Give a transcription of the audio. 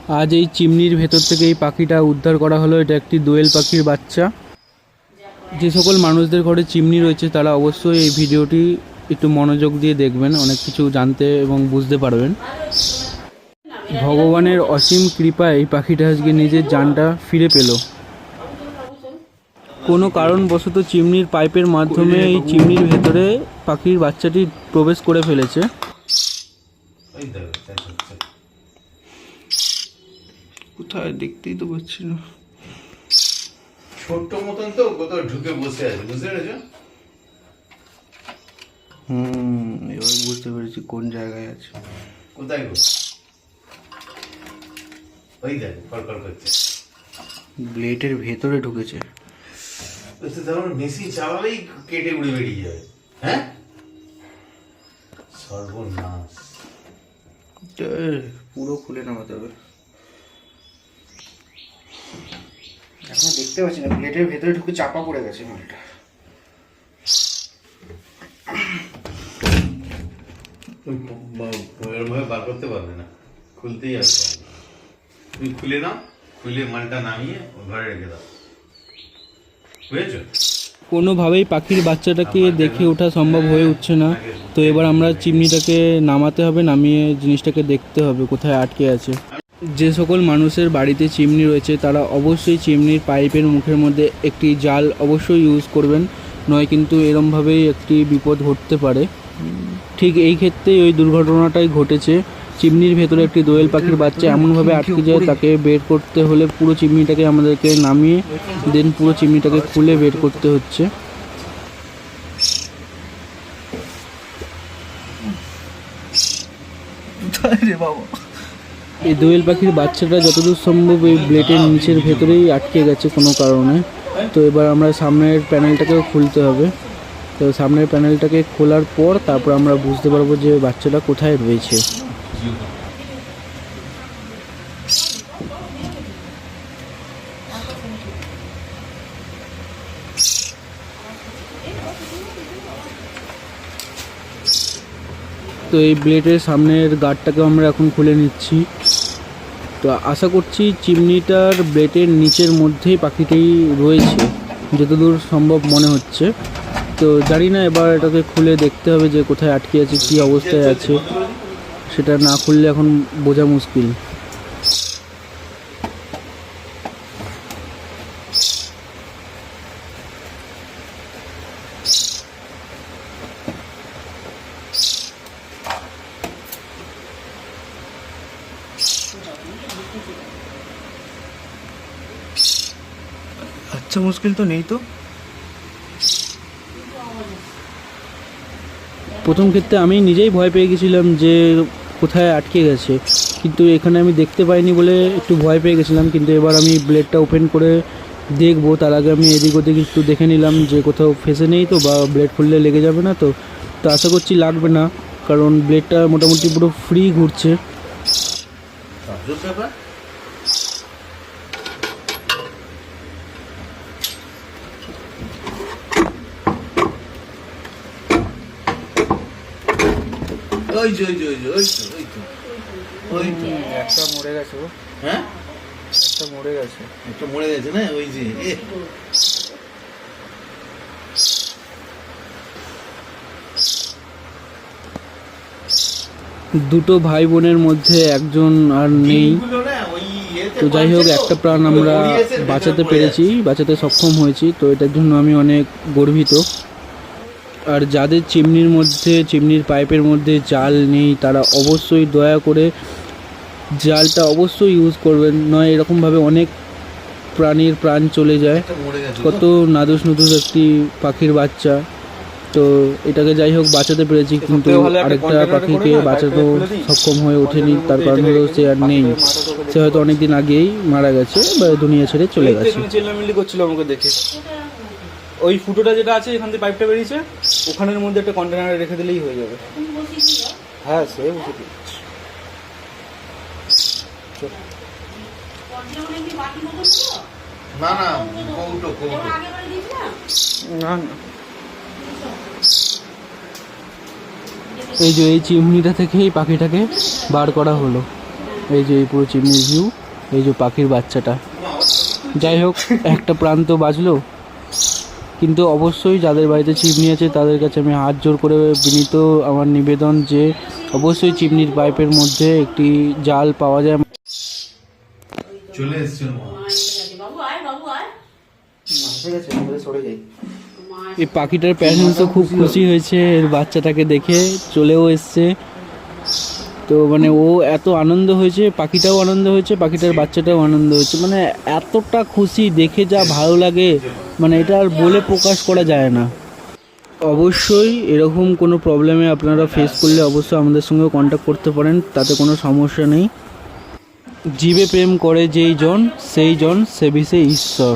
আজ এই চিমনির ভেতর থেকে এই পাখিটা উদ্ধার করা হলো। এটা একটি দোয়েল পাখির বাচ্চা। যে সকল মানুষদের ঘরে চিমনি রয়েছে তারা অবশ্যই এই ভিডিওটি একটু মনোযোগ দিয়ে দেখবেন, অনেক কিছু জানতে এবং বুঝতে পারবেন। ভগবানের অসীম কৃপায় এই পাখিটা আজকে নিজের জানটা ফিরে পেল। কোনো কারণবশত চিমনির পাইপের মাধ্যমে এই চিমনির ভেতরে পাখির বাচ্চাটি প্রবেশ করে ফেলেছে। কোথায় দেখতেই তো পাচ্ছি না, ছোট্ট মতন তো কোথাও ঢুকে বসে আছে, বুঝতে পেরেছো? এবার বুঝতে পেরেছি কোন জায়গায় আছে। কোথায় গো? ওই দেখ কড়কড় করছে, ব্লেডের ভেতরে ঢুকেছে। ধরুন মেশিন চালালেই কেটে উড়ে বেরিয়ে যাবে। হ্যাঁ, সর্বনাশ। পুরো খুলে নামাতে হবে। এখন দেখতে পাচ্ছি না, প্লেটের ভেতরে ঢুকে চাপা পড়ে গেছে মালটা। ভাবে বার করতে পারবে না, খুলতেই আসবে। তুমি খুলে নাও, খুলে মালটা নামিয়ে ঘরে রেখে দাও, বুঝেছো? কোনোভাবেই পাখির বাচ্চাটাকে দেখে ওঠা সম্ভব হয়ে উঠছে না। তো এবার আমরা চিমনিটাকে নামাতে হবে, নামিয়ে জিনিসটাকে দেখতে হবে কোথায় আটকে আছে। যে সকল মানুষের বাড়িতে চিমনি রয়েছে তারা অবশ্যই চিমনির পাইপের মুখের মধ্যে একটি জাল অবশ্যই ইউজ করবেন, নয় কিন্তু এরমভাবেই একটি বিপদ ঘটতে পারে। ঠিক এই ক্ষেত্রেই ওই দুর্ঘটনাটাই ঘটেছে। চিমনির ভেতরে একটি দোয়েল পাখির বাচ্চা এমনভাবে আটকে যায়, তাকে বের করতে হলে পুরো চিমনিটাকে আমাদেরকে নামিয়ে দেন পুরো চিমনিটাকে খুলে বের করতে হচ্ছে। এই দোয়েল পাখির বাচ্চাটা যতদূর সম্ভব এই ব্লেডের নিচের ভেতরেই আটকে গেছে কোনো কারণে। তো এবার আমরা সামনের প্যানেলটাকেও খুলতে হবে। তো সামনের প্যানেলটাকে খোলার পর তারপর আমরা বুঝতে পারবো যে বাচ্চাটা কোথায় রয়েছে। তো এই ব্লেডের সামনের গার্ডটাকে আমরা এখন খুলে নিচ্ছি। তো আশা করছি চিমনিটার ব্লেডের নিচের মধ্যেই পাখিটি রয়েছে যতদূর সম্ভব মনে হচ্ছে। তো জানি না, এবার এটাকে খুলে দেখতে হবে যে কোথায় আটকে আছে, কী অবস্থায় আছে। সেটা না খুললে এখন বোঝা মুশকিল। আচ্ছা, মুশকিল তো নেই। তো প্রথম ক্ষেত্রে আমি নিজেই ভয় পেয়ে গেছিলাম যে কোথায় আটকে গেছে, কিন্তু এখানে আমি দেখতে পাইনি বলে একটু ভয় পেয়ে গেছিলাম। কিন্তু এবার আমি ব্লেডটা ওপেন করে দেখবো, তার আগে আমি এদিক ওদিক একটু দেখে নিলাম যে কোথাও ফেসে নেই তো, বা ব্লেড খুললে লেগে যাবে না তো। তো আশা করছি লাগবে না, কারণ ব্লেডটা মোটামুটি পুরো ফ্রি ঘুরছে। একটা মরে গেছে। হ্যাঁ, একটা মরে গেছে, একটা মরে গেছে না? ওই যে দুটো ভাই বোনের মধ্যে একজন আর নেই। তো যাই হোক, একটা প্রাণ আমরা বাঁচাতে পেরেছি, বাঁচাতে সক্ষম হয়েছি। তো এটার জন্য আমি অনেক গর্বিত। আর যাদের চিমনির মধ্যে, চিমনির পাইপের মধ্যে জাল নেই তারা অবশ্যই দয়া করে জালটা অবশ্যই ইউজ করবেন, নয় এরকমভাবে অনেক প্রাণীর প্রাণ চলে যায়। কত নাদুস নুদুস একটি পাখির বাচ্চা। তো এটাকে যাই হোক বাঁচাতে পেরেছি, কিন্তু আরেকটা পাখিকে বাঁচাতেও সক্ষম হয়ে ওঠেনি। তার কারণ হলো সে আর নেই, সে হয়তো অনেকদিন আগেই মারা গেছে বা দুনিয়া ছেড়ে চলে গেছে। চিল্লামিল্লি করছিল আমাকে দেখে। ওই ফুটোটা যেটা আছে এখান থেকে পাইপটা বেরিয়েছে, ওখানের মধ্যে একটা কন্টেনারে রেখে দিলেই হয়ে যাবে। হ্যাঁ, সে বসে দিচ্ছে। না না, কৌটো না না, এই যে এই চিমনিটা থেকেই পাখিটাকে বার করা হলো। এই যে এই পুরো চিমনির ভিউ, এই যে পাখির বাচ্চাটা। যাই হোক, একটা প্রাণ তো বাঁচলো। কিন্তু অবশ্যই যাদের বাড়িতে চিমনি আছে তাদের কাছে আমি হাত জোর করে বিনীত আমার নিবেদন যে অবশ্যই চিমনির পাইপের মধ্যে একটি জাল পাওয়া যায়। চলে এসছে মা। ঠিক আছে, সরে যাই। এই পাখিটার প্যারেন্টস তো খুব খুশি হয়েছে এর বাচ্চাটাকে দেখে, চলেও এসছে। তো মানে ও এত আনন্দ হয়েছে, পাখিটাও আনন্দ হয়েছে, পাখিটার বাচ্চাটাও আনন্দ হয়েছে, মানে এতটা খুশি দেখে যা ভালো লাগে, মানে এটা আর বলে প্রকাশ করা যায় না। অবশ্যই এরকম কোনো প্রবলেমে আপনারা ফেস করলে অবশ্যই আমাদের সঙ্গে কন্ট্যাক্ট করতে পারেন, তাতে কোনো সমস্যা নেই। জীবে প্রেম করে যেই জন সেই জন সেবিছে ঈশ্বর।